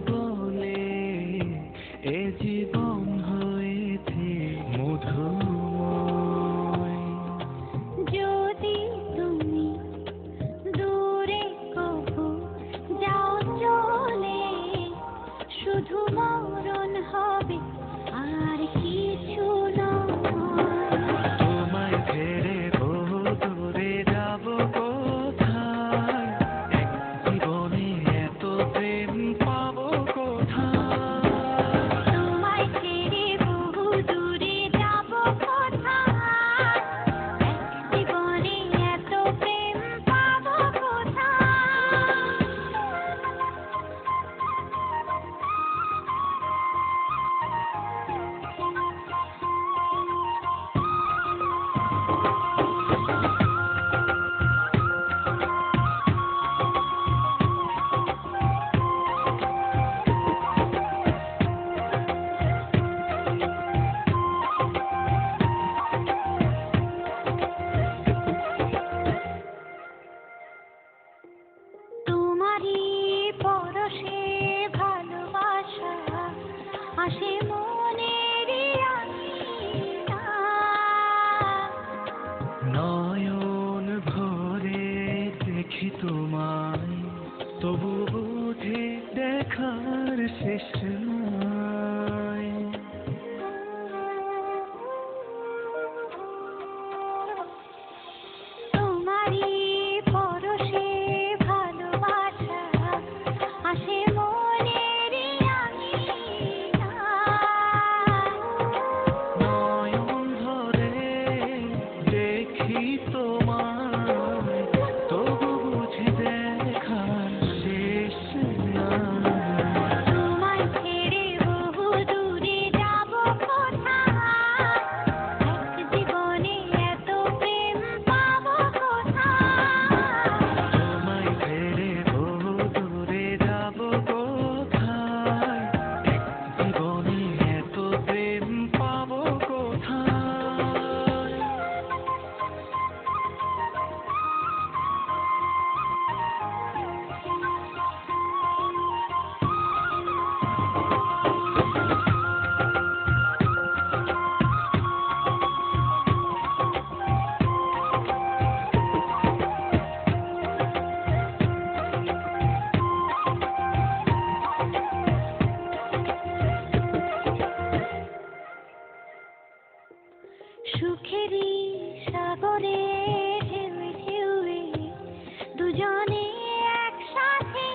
বলে এ জীবন হয়েছে মধুময়। যদি তুমি দূরে কবু যাও চলে, শুধু মরণ হবে আর কিছু নয়। তোমায় ছেড়ে বহু দূরে যাব কোথায়, এক জীবনে এত প্রেম পাবো কোথায়। তোমায় ছেড়ে বহু দূরে যাব কোথায়, এক জীবনে এত প্রেম পাবো কোথায়। তোমারই পরশে ভালোবাসা আসে মনের আঙিনা। নয়ন ভরে দেখি তোমায়, তবু বুঝি দেখার শেষ নয়। তোমারই পরশে ভালোবাসা আসে মনের আঙিনা। নয়ন ধরে দেখি তোমায়, তবু বুঝি দেখার শেষ নয়। তোমায় ছেড়ে বহু দূরে যাব কোথায়, এক জীবনে এত প্রেম পাবো কোথায়। তোমায় ছেড়ে বহু দূরে যাব কোথায়, এক জীবনে এত প্রেম পাবো কোথায়। সুখেরই সাগরে ঢেউয়ে ঢেউয়ে দুজনে একসাথে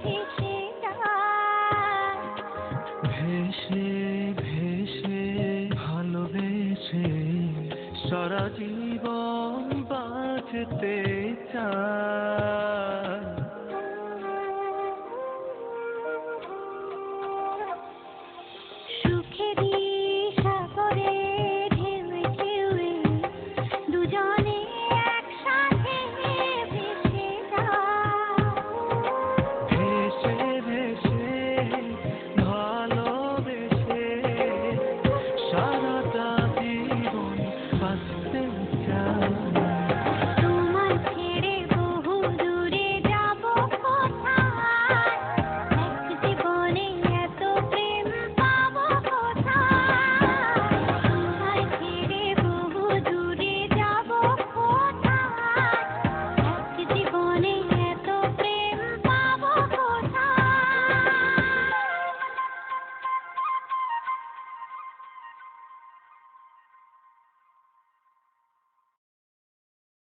ভেসে যায়। ভেসে ভেসে ভালোবেসে সারা জীবন বাঁচতে চাই। সুখেরই